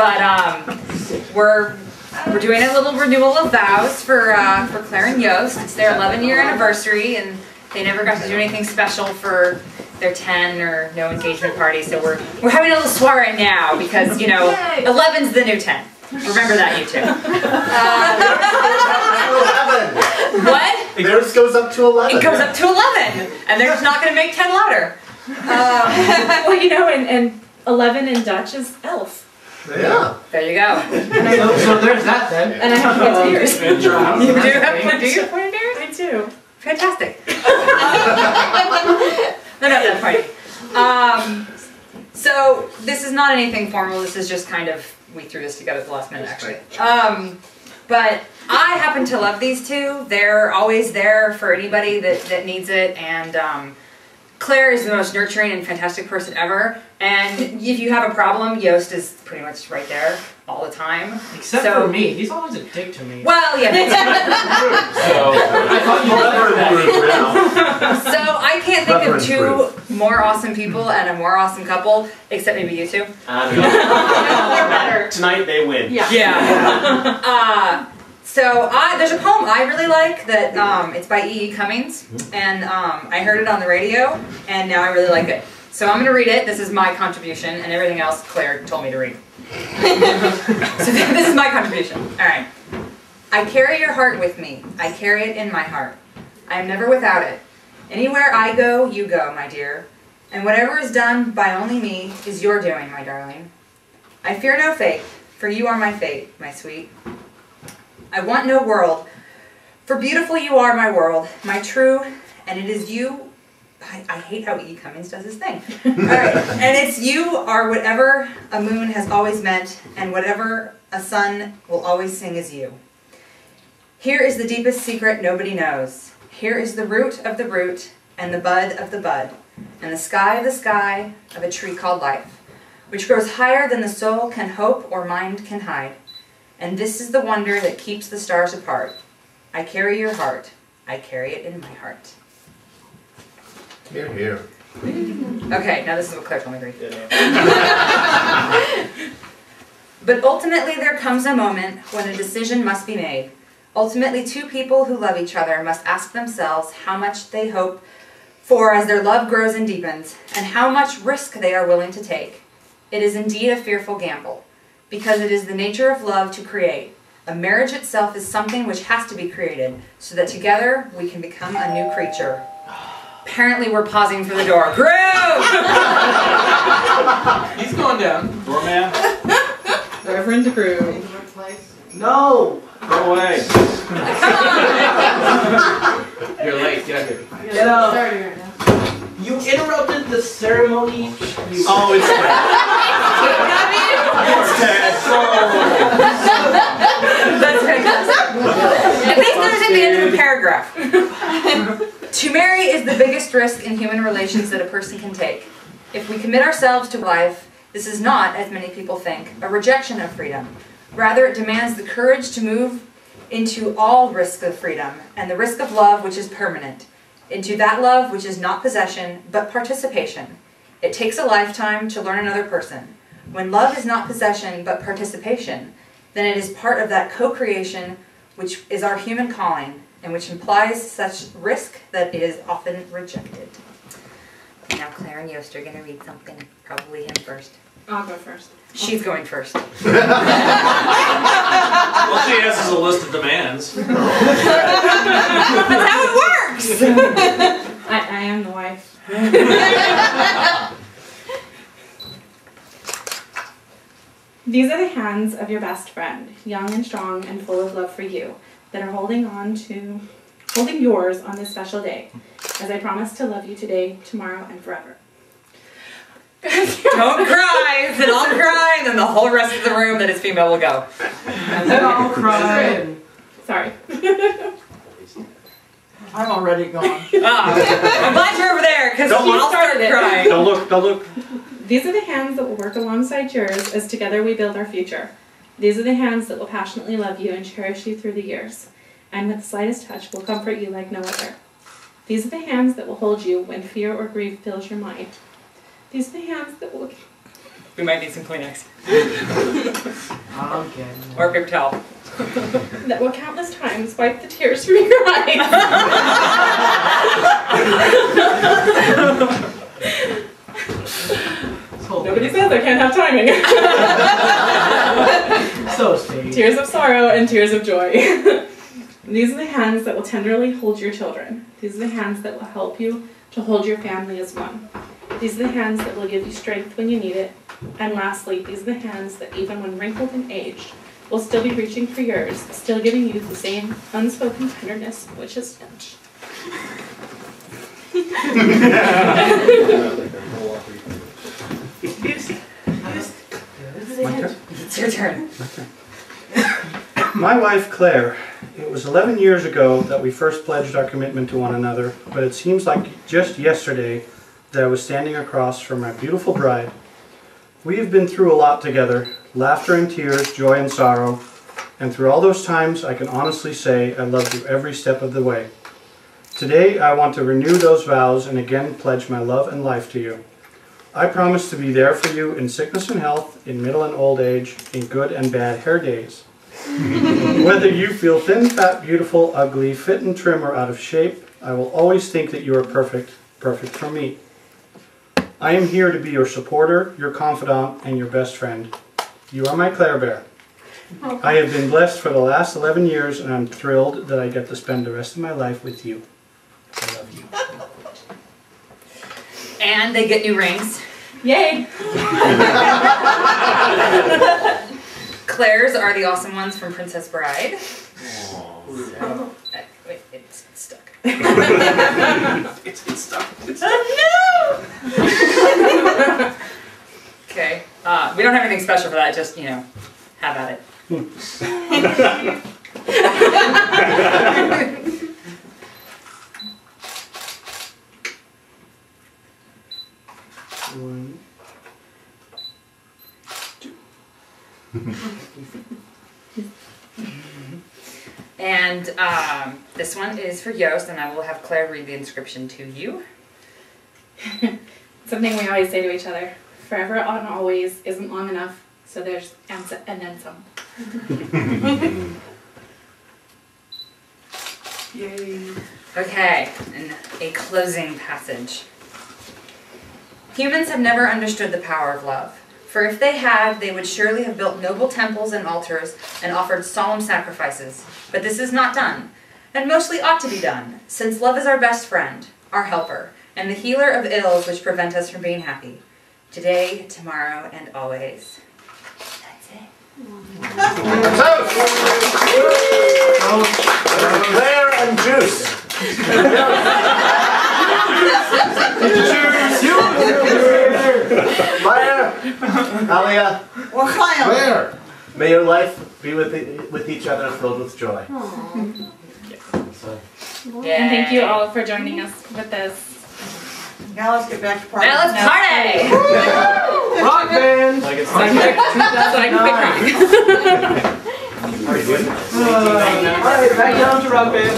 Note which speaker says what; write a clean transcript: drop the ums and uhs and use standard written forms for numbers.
Speaker 1: But we're doing a little renewal of vows for Claire and Joost. It's their 11-year anniversary, and they never got to do anything special for their 10 or no engagement party. So we're having a little soiree now because, you know, 11's the new 10. Remember that, you two.
Speaker 2: 11.
Speaker 1: What?
Speaker 2: Theirs goes up to 11.
Speaker 1: It goes up to 11, and they're just not going to make 10 louder.
Speaker 3: Well, you know, and 11 in Dutch is elf.
Speaker 2: Yeah.
Speaker 1: There you go.
Speaker 4: So there's that then.
Speaker 3: And I have pointed ears.
Speaker 1: You do have pointed ears?
Speaker 3: I do.
Speaker 1: Fantastic. No, that party. So this is not anything formal. This is just kind of, we threw this together at the last minute, actually. But I happen to love these two. They're always there for anybody that needs it, and Claire is the most nurturing and fantastic person ever. And if you have a problem, Joost is pretty much right there all the time.
Speaker 4: Except for me, he's always a dick to me.
Speaker 1: Well, yeah.
Speaker 4: So I thought you loved that.
Speaker 1: So I can't think of two more awesome people and a more awesome couple, except maybe you two.
Speaker 5: Tonight they win.
Speaker 1: Yeah. So there's a poem I really like that it's by E.E. Cummings, and I heard it on the radio, and now I really like it. So I'm going to read it. This is my contribution, and everything else Claire told me to read. So this is my contribution. All right. I carry your heart with me. I carry it in my heart. I am never without it. Anywhere I go, you go, my dear. And whatever is done by only me is your doing, my darling. I fear no fate, for you are my fate, my sweet. I want no world, for beautiful you are my world, my true, and it is you. I hate how E. Cummings does his thing. All right, and it's you are whatever a moon has always meant, and whatever a sun will always sing is you. Here is the deepest secret nobody knows. Here is the root of the root, and the bud of the bud, and the sky of a tree called life, which grows higher than the soul can hope or mind can hide. And this is the wonder that keeps the stars apart. I carry your heart. I carry it in my heart.
Speaker 2: Here, here.
Speaker 1: Okay, now this is what Claire told me to read. But ultimately there comes a moment when a decision must be made. Ultimately, two people who love each other must ask themselves how much they hope for as their love grows and deepens, and how much risk they are willing to take. It is indeed a fearful gamble, because it is the nature of love to create. A marriage itself is something which has to be created, so that together we can become a new creature. Apparently we're pausing for the door. Groove!
Speaker 4: He's going down.
Speaker 5: Doorman?
Speaker 3: Reverend Groove.
Speaker 4: No!
Speaker 5: Go away.
Speaker 4: You're late, get here.
Speaker 3: Get out.
Speaker 4: You interrupted the ceremony.
Speaker 5: Oh, it's
Speaker 1: That's fantastic. At least there's at the end of the paragraph. To marry is the biggest risk in human relations that a person can take. If we commit ourselves to life, this is not, as many people think, a rejection of freedom. Rather, it demands the courage to move into all risk of freedom and the risk of love which is permanent, into that love which is not possession, but participation. It takes a lifetime to learn another person. When love is not possession, but participation, then it is part of that co-creation which is our human calling, and which implies such risk that it is often rejected. Now Claire and Joost are going to read something, probably him first.
Speaker 3: I'll go first.
Speaker 1: She's going first.
Speaker 5: Well, she has a list of demands.
Speaker 1: That's how it works!
Speaker 3: I am the wife. These are the hands of your best friend, young and strong and full of love for you, that are holding yours on this special day, as I promise to love you today, tomorrow, and forever.
Speaker 1: Don't cry! Then I'll cry, and then the whole rest of the room that is female will go.
Speaker 4: And then I'll cry.
Speaker 3: Sorry.
Speaker 4: I'm already gone.
Speaker 1: I'm glad you're over there, because I'll start crying.
Speaker 5: Don't look, don't look.
Speaker 3: These are the hands that will work alongside yours as together we build our future. These are the hands that will passionately love you and cherish you through the years, and with the slightest touch will comfort you like no other. These are the hands that will hold you when fear or grief fills your mind. These are the hands that will...
Speaker 1: We might need some Kleenex.
Speaker 4: Pumpkin.
Speaker 1: Or paper towel.
Speaker 3: That will countless times wipe the tears from your eyes. Nobody says I can't have timing.
Speaker 4: So sweet.
Speaker 3: Tears of sorrow and tears of joy. These are the hands that will tenderly hold your children. These are the hands that will help you to hold your family as one. These are the hands that will give you strength when you need it. And lastly, these are the hands that even when wrinkled and aged, will still be reaching for yours, still giving you the same unspoken tenderness which is Finch.
Speaker 1: It's your turn.
Speaker 6: My wife, Claire, it was 11 years ago that we first pledged our commitment to one another, but it seems like just yesterday that I was standing across from my beautiful bride. We have been through a lot together, laughter and tears, joy and sorrow, and through all those times I can honestly say I loved you every step of the way. Today I want to renew those vows and again pledge my love and life to you. I promise to be there for you in sickness and health, in middle and old age, in good and bad hair days. Whether you feel thin, fat, beautiful, ugly, fit and trim, or out of shape, I will always think that you are perfect, perfect for me. I am here to be your supporter, your confidant, and your best friend. You are my Claire Bear. I have been blessed for the last 11 years, and I'm thrilled that I get to spend the rest of my life with you. I love you.
Speaker 1: And they get new rings.
Speaker 3: Yay!
Speaker 1: Claire's are the awesome ones from Princess Bride. So, wait, it's stuck.
Speaker 5: It's stuck.
Speaker 1: Oh no! Okay. We don't have anything special for that, just, have at it.
Speaker 6: One, two.
Speaker 1: And this one is for Joost, and I will have Claire read the inscription to you.
Speaker 3: Something we always say to each other. Forever and always isn't long enough, so there's and then some.
Speaker 4: Yay.
Speaker 1: Okay, and a closing passage. Humans have never understood the power of love. For if they had, they would surely have built noble temples and altars and offered solemn sacrifices. But this is not done, and mostly ought to be done, since love is our best friend, our helper, and the healer of ills which prevent us from being happy. Today, tomorrow, and always. That's it.
Speaker 2: Claire and Joost. Claire, Alia, Claire. May your life be with each other filled with joy. So.
Speaker 1: Yay.
Speaker 3: And thank you all for joining us with this.
Speaker 7: Now let's get back to party.
Speaker 1: Now let's party!
Speaker 4: Rock band!
Speaker 5: Like it's
Speaker 3: That's what I can pick.
Speaker 2: Are you doing?
Speaker 4: Alright, back down to rock band.